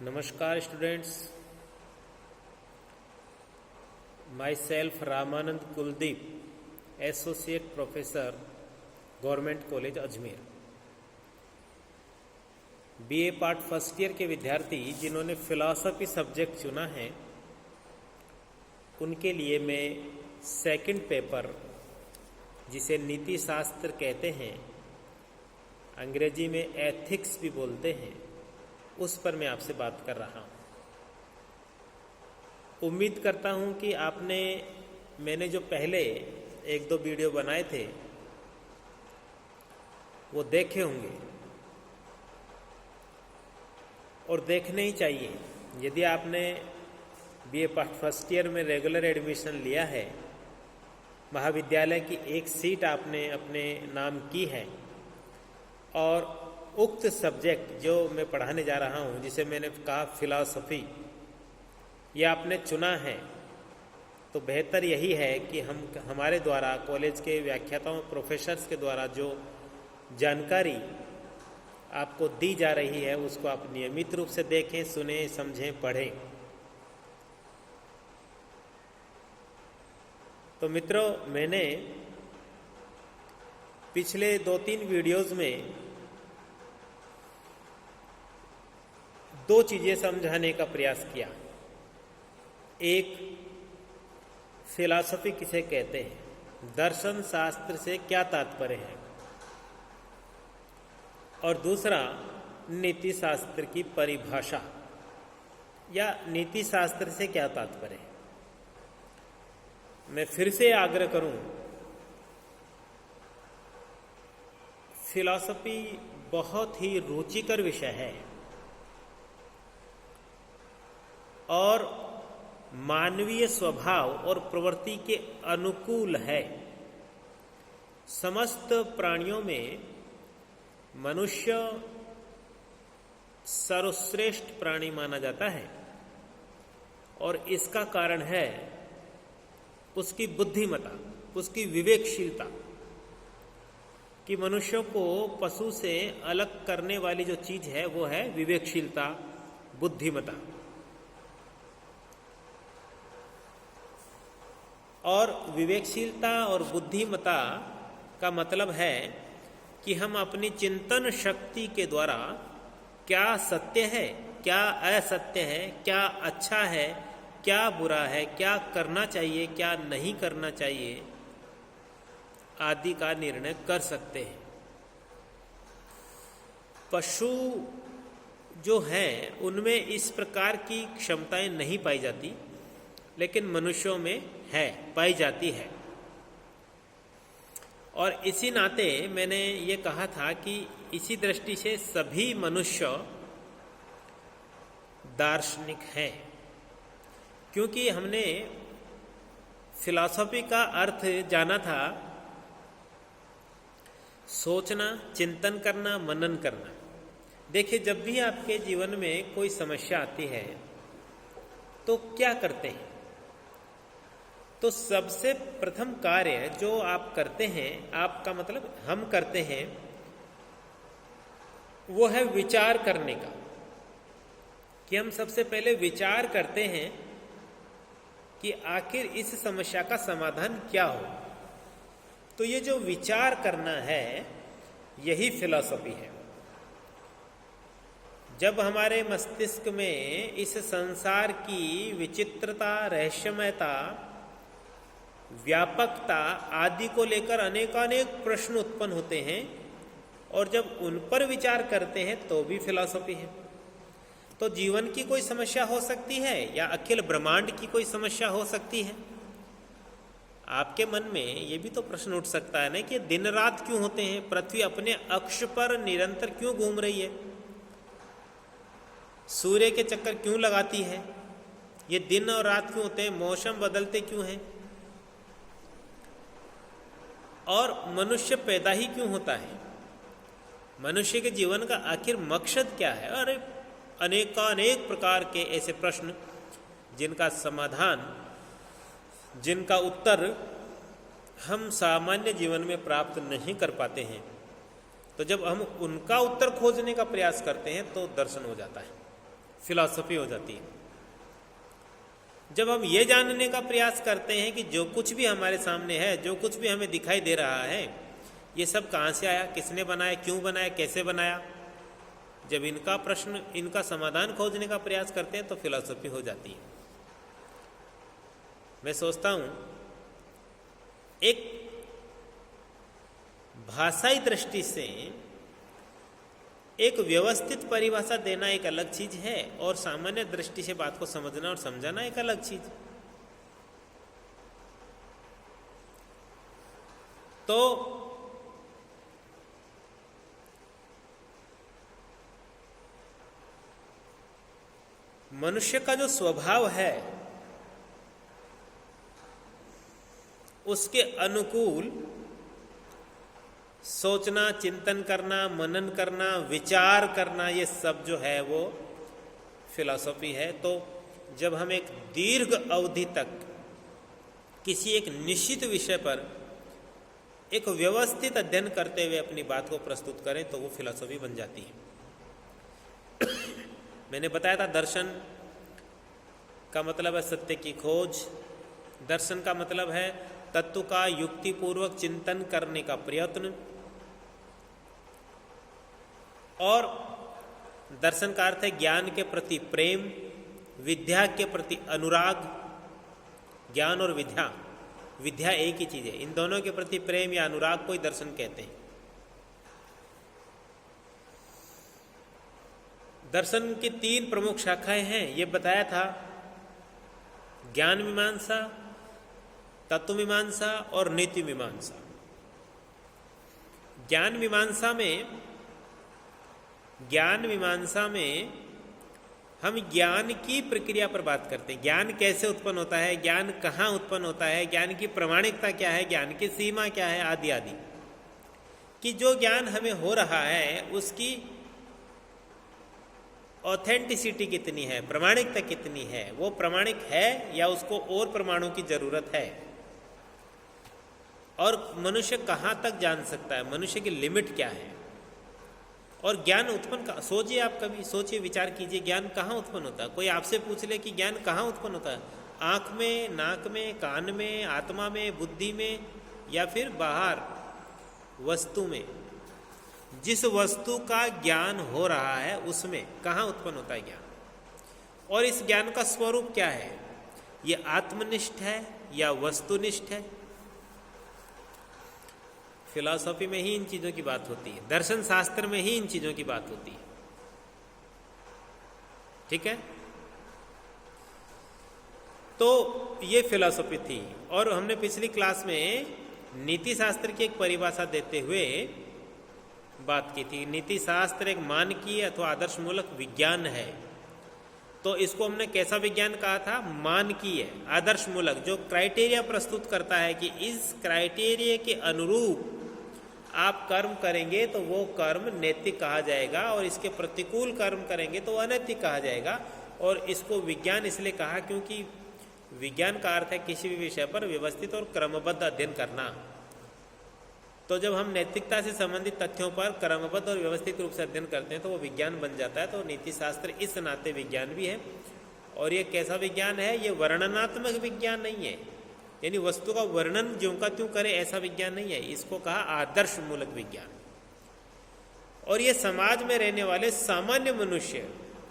नमस्कार students, my self Ramanand Kuldeep, associate professor, government college Ajmer. BA part first year के विद्यार्थी जिन्होंने फिलॉसफी सब्जेक्ट चुना है उनके लिए मैं सेकंड पेपर, जिसे नीति शास्त्र कहते हैं, अंग्रेजी में एथिक्स भी बोलते हैं, उस पर मैं आपसे बात कर रहा हूँ। उम्मीद करता हूँ कि मैंने जो पहले एक दो वीडियो बनाए थे वो देखे होंगे और देखने ही चाहिए। यदि आपने बीए फर्स्ट ईयर में रेगुलर एडमिशन लिया है, महाविद्यालय की एक सीट आपने अपने नाम की है और उक्त सब्जेक्ट जो मैं पढ़ाने जा रहा हूँ, जिसे मैंने कहा फिलॉसफी, ये आपने चुना है, तो बेहतर यही है कि हमारे द्वारा कॉलेज के व्याख्याताओं, प्रोफेसर्स के द्वारा जो जानकारी आपको दी जा रही है उसको आप नियमित रूप से देखें, सुनें, समझें, पढ़ें। तो मित्रों, मैंने पिछले 2-3 वीडियोज़ में दो चीज़ें समझाने का प्रयास किया। एक, फिलॉसफी किसे कहते हैं, दर्शन शास्त्र से क्या तात्पर्य है, और दूसरा, नीति शास्त्र की परिभाषा या नीति शास्त्र से क्या तात्पर्य है। मैं फिर से आग्रह करूं, फिलॉसफी बहुत ही रुचिकर विषय है और मानवीय स्वभाव और प्रवृत्ति के अनुकूल है। समस्त प्राणियों में मनुष्य सर्वश्रेष्ठ प्राणी माना जाता है और इसका कारण है उसकी बुद्धिमत्ता, उसकी विवेकशीलता, कि मनुष्यों को पशु से अलग करने वाली जो चीज है वो है विवेकशीलता, बुद्धिमत्ता। और विवेकशीलता और बुद्धिमत्ता का मतलब है कि हम अपनी चिंतन शक्ति के द्वारा क्या सत्य है, क्या असत्य है, क्या अच्छा है, क्या बुरा है, क्या करना चाहिए, क्या नहीं करना चाहिए, आदि का निर्णय कर सकते हैं। पशु जो हैं उनमें इस प्रकार की क्षमताएं नहीं पाई जाती, लेकिन मनुष्यों में है, पाई जाती है। और इसी नाते मैंने ये कहा था कि इसी दृष्टि से सभी मनुष्य दार्शनिक हैं, क्योंकि हमने फिलॉसफी का अर्थ जाना था सोचना, चिंतन करना, मनन करना। देखिए, जब भी आपके जीवन में कोई समस्या आती है तो क्या करते हैं? तो सबसे प्रथम कार्य जो आप करते हैं, आपका मतलब हम करते हैं, वो है विचार करने का। कि हम सबसे पहले विचार करते हैं कि आखिर इस समस्या का समाधान क्या हो। तो ये जो विचार करना है, यही फिलॉसफी है। जब हमारे मस्तिष्क में इस संसार की विचित्रता, रहस्यमयता, व्यापकता आदि को लेकर अनेकानेक प्रश्न उत्पन्न होते हैं और जब उन पर विचार करते हैं तो भी फिलॉसफी है। तो जीवन की कोई समस्या हो सकती है या अखिल ब्रह्मांड की कोई समस्या हो सकती है। आपके मन में ये भी तो प्रश्न उठ सकता है ना कि दिन रात क्यों होते हैं, पृथ्वी अपने अक्ष पर निरंतर क्यों घूम रही है, सूर्य के चक्कर क्यों लगाती है, ये दिन और रात क्यों होते हैं, मौसम बदलते क्यों हैं, और मनुष्य पैदा ही क्यों होता है, मनुष्य के जीवन का आखिर मकसद क्या है। और अनेक प्रकार के ऐसे प्रश्न जिनका समाधान, जिनका उत्तर हम सामान्य जीवन में प्राप्त नहीं कर पाते हैं। तो जब हम उनका उत्तर खोजने का प्रयास करते हैं तो दर्शन हो जाता है, फिलॉसफी हो जाती है। जब हम ये जानने का प्रयास करते हैं कि जो कुछ भी हमारे सामने है, जो कुछ भी हमें दिखाई दे रहा है, ये सब कहाँ से आया, किसने बनाया, क्यों बनाया, कैसे बनाया, जब इनका प्रश्न, इनका समाधान खोजने का प्रयास करते हैं तो फिलॉसफी हो जाती है। मैं सोचता हूँ एक भाषाई दृष्टि से एक व्यवस्थित परिभाषा देना एक अलग चीज है और सामान्य दृष्टि से बात को समझना और समझाना एक अलग चीज। तो मनुष्य का जो स्वभाव है उसके अनुकूल सोचना, चिंतन करना, मनन करना, विचार करना, ये सब जो है वो फिलॉसफी है। तो जब हम एक दीर्घ अवधि तक किसी एक निश्चित विषय पर एक व्यवस्थित अध्ययन करते हुए अपनी बात को प्रस्तुत करें तो वो फिलॉसफी बन जाती है। मैंने बताया था दर्शन का मतलब है सत्य की खोज, दर्शन का मतलब है तत्व का युक्तिपूर्वक चिंतन करने का प्रयत्न, और दर्शन का अर्थ है ज्ञान के प्रति प्रेम, विद्या के प्रति अनुराग। ज्ञान और विद्या, विद्या एक ही चीज है, इन दोनों के प्रति प्रेम या अनुराग को ही दर्शन कहते हैं। दर्शन की 3 प्रमुख शाखाएं हैं, ये बताया था, ज्ञान मीमांसा, तत्व मीमांसा और नीति मीमांसा। ज्ञान मीमांसा में हम ज्ञान की प्रक्रिया पर बात करते हैं। ज्ञान कैसे उत्पन्न होता है, ज्ञान कहाँ उत्पन्न होता है, ज्ञान की प्रामाणिकता क्या है, ज्ञान की सीमा क्या है, आदि आदि, कि जो ज्ञान हमें हो रहा है उसकी ऑथेंटिसिटी कितनी है, प्रामाणिकता कितनी है, वो प्रामाणिक है या उसको और प्रमाणों की जरूरत है, और मनुष्य कहाँ तक जान सकता है, मनुष्य की लिमिट क्या है। और ज्ञान उत्पन्न, सोचिए, आप कभी सोचिए, विचार कीजिए, ज्ञान कहाँ उत्पन्न होता है। कोई आपसे पूछ ले कि ज्ञान कहाँ उत्पन्न होता है, आँख में, नाक में, कान में, आत्मा में, बुद्धि में, या फिर बाहर वस्तु में। जिस वस्तु का ज्ञान हो रहा है उसमें कहाँ उत्पन्न होता है ज्ञान, और इस ज्ञान का स्वरूप क्या है, ये आत्मनिष्ठ है या वस्तुनिष्ठ है। फिलॉसफी में ही इन चीजों की बात होती है, दर्शन शास्त्र में ही इन चीजों की बात होती है। ठीक है, तो ये फिलॉसफी थी। और हमने पिछली क्लास में नीति शास्त्र की एक परिभाषा देते हुए बात की थी। नीति शास्त्र एक मानकीय अथवा आदर्शमूलक विज्ञान है। तो इसको हमने कैसा विज्ञान कहा था, मानकीय, आदर्शमूलक, जो क्राइटेरिया प्रस्तुत करता है कि इस क्राइटेरिया के अनुरूप आप कर्म करेंगे तो वो कर्म नैतिक कहा जाएगा, और इसके प्रतिकूल कर्म करेंगे तो अनैतिक कहा जाएगा। और इसको विज्ञान इसलिए कहा क्योंकि विज्ञान का अर्थ है किसी भी विषय पर व्यवस्थित और क्रमबद्ध अध्ययन करना। तो जब हम नैतिकता से संबंधित तथ्यों पर क्रमबद्ध और व्यवस्थित रूप से अध्ययन करते हैं तो वो विज्ञान बन जाता है। तो नीति शास्त्र इस नाते विज्ञान भी है। और ये कैसा विज्ञान है, ये वर्णनात्मक विज्ञान नहीं है, यानी वस्तु का वर्णन ज्यों का त्यों करे ऐसा विज्ञान नहीं है। इसको कहा आदर्शमूलक विज्ञान। और ये समाज में रहने वाले सामान्य मनुष्य,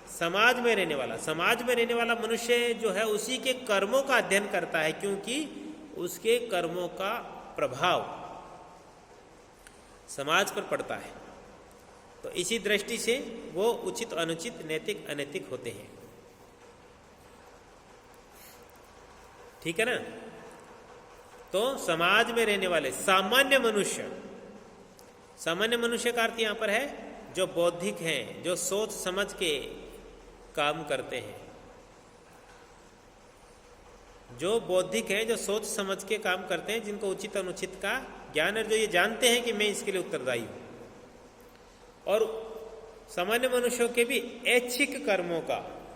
समाज में रहने वाला मनुष्य जो है उसी के कर्मों का अध्ययन करता है, क्योंकि उसके कर्मों का प्रभाव समाज पर पड़ता है। तो इसी दृष्टि से वो उचित अनुचित, नैतिक अनैतिक होते हैं। ठीक है ना। तो समाज में रहने वाले सामान्य मनुष्य का अर्थ यहां पर है जो बौद्धिक हैं, जो सोच समझ के काम करते हैं, जो बौद्धिक हैं, जो सोच समझ के काम करते हैं, जिनको उचित अनुचित का ज्ञान है, जो ये जानते हैं कि मैं इसके लिए उत्तरदायी हूं। और सामान्य मनुष्यों के भी ऐच्छिक कर्मों का,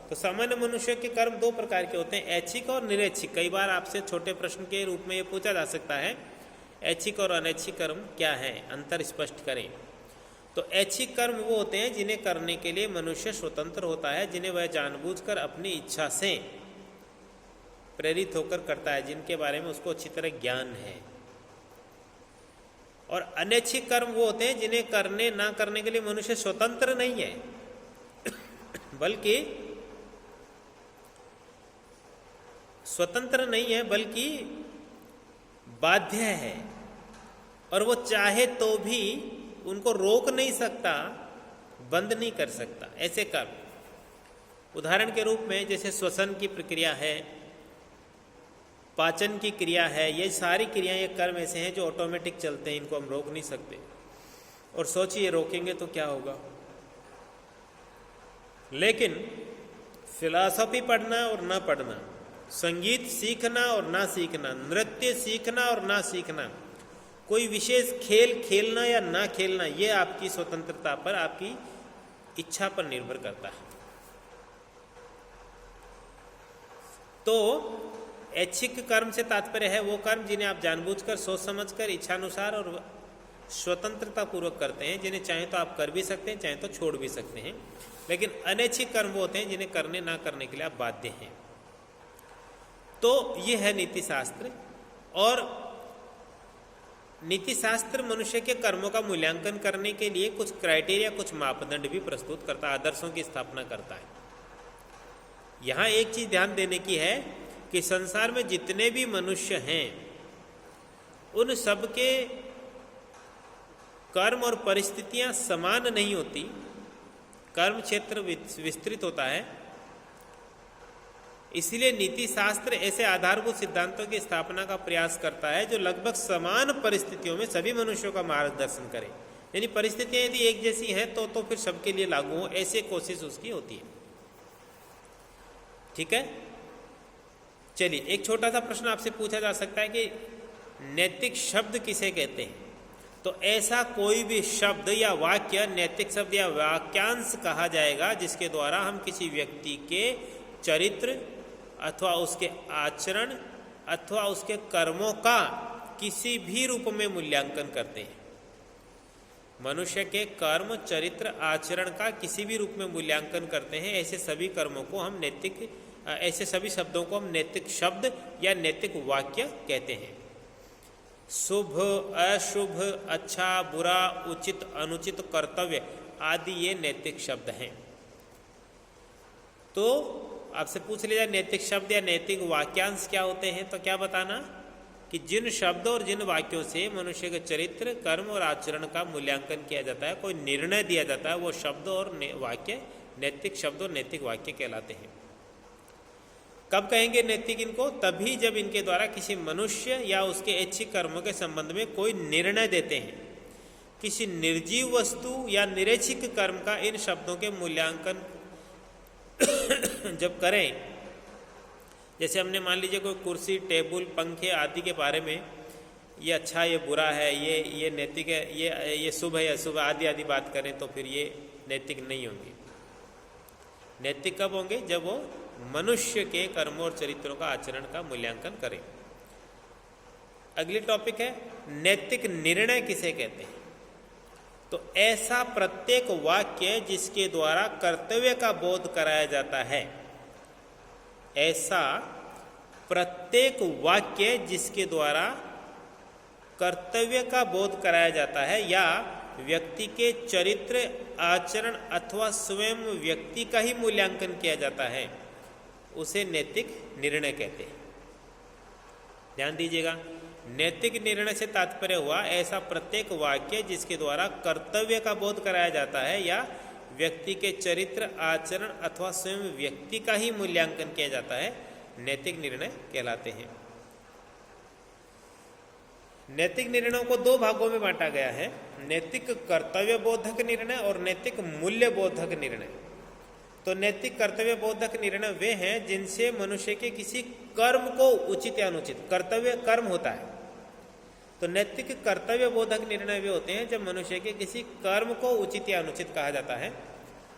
तो सामान्य मनुष्य के कर्म 2 प्रकार के होते हैं, ऐच्छिक और निरैच्छिक। कई बार आपसे छोटे प्रश्न के रूप में ये पूछा जा सकता है, ऐच्छिक और अनैच्छिक कर्म क्या है, अंतर स्पष्ट करें। तो ऐच्छिक कर्म वो होते हैं जिन्हें करने के लिए मनुष्य स्वतंत्र होता है, जिन्हें वह जानबूझकर अपनी इच्छा से प्रेरित होकर करता है, जिनके बारे में उसको अच्छी तरह ज्ञान है। और अनैच्छिक कर्म वो होते हैं जिन्हें करने ना करने के लिए मनुष्य स्वतंत्र नहीं है, बल्कि स्वतंत्र नहीं है बल्कि बाध्य है, और वो चाहे तो भी उनको रोक नहीं सकता, बंद नहीं कर सकता। ऐसे कर्म उदाहरण के रूप में जैसे श्वसन की प्रक्रिया है, पाचन की क्रिया है, ये सारी क्रियाएं, ये कर्म ऐसे हैं जो ऑटोमेटिक चलते हैं, इनको हम रोक नहीं सकते। और सोचिए रोकेंगे तो क्या होगा। लेकिन फिलॉसफी पढ़ना और ना पढ़ना, संगीत सीखना और ना सीखना, नृत्य सीखना और ना सीखना, कोई विशेष खेल खेलना या ना खेलना, ये आपकी स्वतंत्रता पर, आपकी इच्छा पर निर्भर करता है। तो ऐच्छिक कर्म से तात्पर्य है वो कर्म जिन्हें आप जानबूझकर, सोच समझकर, इच्छानुसार और स्वतंत्रता पूर्वक करते हैं, जिन्हें चाहे तो आप कर भी सकते हैं, चाहे तो छोड़ भी सकते हैं। लेकिन अनैच्छिक कर्म वो होते हैं जिन्हें करने ना करने के लिए आप बाध्य हैं। तो ये है नीति शास्त्र। और नीति शास्त्र मनुष्य के कर्मों का मूल्यांकन करने के लिए कुछ क्राइटेरिया, कुछ मापदंड भी प्रस्तुत करता है, आदर्शों की स्थापना करता है। यहाँ एक चीज ध्यान देने की है कि संसार में जितने भी मनुष्य हैं उन सबके कर्म और परिस्थितियां समान नहीं होती, कर्म क्षेत्र विस्तृत होता है। इसलिए नीति शास्त्र ऐसे आधारभूत सिद्धांतों की स्थापना का प्रयास करता है जो लगभग समान परिस्थितियों में सभी मनुष्यों का मार्गदर्शन करे। यानी परिस्थितियां यदि एक जैसी हैं तो फिर सबके लिए लागू हो, ऐसे कोशिश उसकी होती है। ठीक है, चलिए एक छोटा सा प्रश्न आपसे पूछा जा सकता है कि नैतिक शब्द किसे कहते हैं। तो ऐसा कोई भी शब्द या वाक्य नैतिक शब्द या वाक्यांश कहा जाएगा जिसके द्वारा हम किसी व्यक्ति के चरित्र अथवा उसके आचरण अथवा उसके कर्मों का किसी भी रूप में मूल्यांकन करते हैं। मनुष्य के कर्म, चरित्र, आचरण का किसी भी रूप में मूल्यांकन करते हैं। ऐसे सभी कर्मों को हम नैतिक, ऐसे सभी शब्दों को हम नैतिक शब्द या नैतिक वाक्य कहते हैं। शुभ, अशुभ, अच्छा, बुरा, उचित, अनुचित, कर्तव्य आदि ये नैतिक शब्द हैं। तो आपसे पूछ लिया जाए नैतिक शब्द या नैतिक वाक्यांश क्या होते हैं, तो क्या बताना कि जिन शब्दों और जिन वाक्यों से मनुष्य के चरित्र, कर्म और आचरण का मूल्यांकन किया जाता है, कोई निर्णय दिया जाता है, वो शब्द और वाक्य नैतिक शब्द और नैतिक वाक्य कहलाते हैं। कब कहेंगे नैतिक इनको? तभी जब इनके द्वारा किसी मनुष्य या उसके ऐच्छिक कर्मों के संबंध में कोई निर्णय देते हैं। किसी निर्जीव वस्तु या निरैच्छिक कर्म का इन शब्दों के मूल्यांकन जब करें, जैसे हमने मान लीजिए कोई कुर्सी, टेबल, पंखे आदि के बारे में, ये अच्छा, ये बुरा है, ये नैतिक है, ये शुभ है, अशुभ आदि आदि बात करें, तो फिर ये नैतिक नहीं होंगे। नैतिक कब होंगे? जब वो मनुष्य के कर्मों और चरित्रों का, आचरण का मूल्यांकन करें। अगली टॉपिक है नैतिक निर्णय किसे कहते हैं। तो ऐसा प्रत्येक वाक्य जिसके द्वारा कर्तव्य का बोध कराया जाता है, ऐसा प्रत्येक वाक्य जिसके द्वारा कर्तव्य का बोध कराया जाता है या व्यक्ति के चरित्र, आचरण अथवा स्वयं व्यक्ति का ही मूल्यांकन किया जाता है, उसे नैतिक निर्णय कहते हैं। ध्यान दीजिएगा, नैतिक निर्णय से तात्पर्य हुआ ऐसा प्रत्येक वाक्य जिसके द्वारा कर्तव्य का बोध कराया जाता है या व्यक्ति के चरित्र, आचरण अथवा स्वयं व्यक्ति का ही मूल्यांकन किया जाता है, नैतिक निर्णय कहलाते हैं। नैतिक निर्णयों को दो भागों में बांटा गया है, नैतिक कर्तव्य बोधक निर्णय और नैतिक मूल्य बोधक निर्णय। तो नैतिक कर्तव्य बोधक निर्णय वे हैं जिनसे मनुष्य के किसी कर्म को उचित या अनुचित, कर्तव्य कर्म होता है, तो नैतिक कर्तव्य बोधक निर्णय वे होते हैं जब मनुष्य के किसी कर्म को उचित या अनुचित कहा जाता है।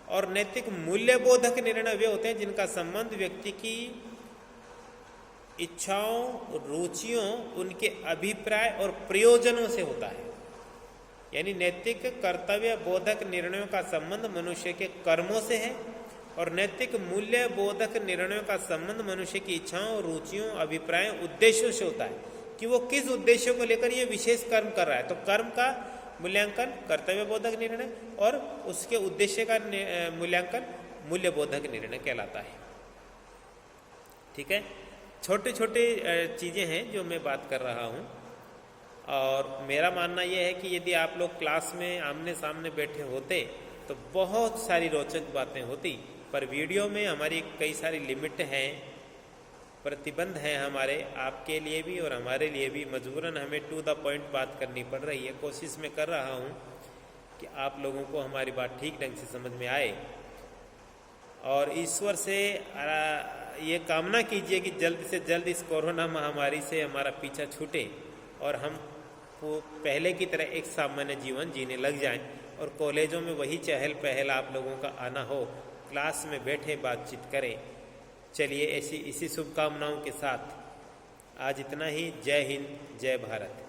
और नैतिक मूल्य बोधक निर्णय वे होते हैं जिनका संबंध व्यक्ति की इच्छाओं, रुचियों, उनके अभिप्राय और प्रयोजनों से होता है। यानी नैतिक कर्तव्य बोधक निर्णयों का संबंध मनुष्य के कर्मों से है और नैतिक मूल्य बोधक निर्णयों का संबंध मनुष्य की इच्छाओं, रुचियों, अभिप्रायों, उद्देश्यों से होता है कि वो किस उद्देश्य को लेकर ये विशेष कर्म कर रहा है। तो कर्म का मूल्यांकन कर्तव्य बोधक निर्णय और उसके उद्देश्य का मूल्यांकन मूल्य बोधक निर्णय कहलाता है। ठीक है, छोटे छोटे चीज़ें हैं जो मैं बात कर रहा हूँ और मेरा मानना यह है कि यदि आप लोग क्लास में आमने सामने बैठे होते तो बहुत सारी रोचक बातें होती, पर वीडियो में हमारी कई सारी लिमिट हैं, प्रतिबंध हैं हमारे, आपके लिए भी और हमारे लिए भी। मजबूरन हमें टू द पॉइंट बात करनी पड़ रही है। कोशिश मैं कर रहा हूँ कि आप लोगों को हमारी बात ठीक ढंग से समझ में आए और ईश्वर से ये कामना कीजिए कि जल्द से जल्द इस कोरोना महामारी से हमारा पीछा छूटे और हम वो पहले की तरह एक सामान्य जीवन जीने लग जाएं और कॉलेजों में वही चहल पहल आप लोगों का आना हो, क्लास में बैठे बातचीत करें। चलिए इसी शुभकामनाओं के साथ आज इतना ही। जय हिंद, जय भारत।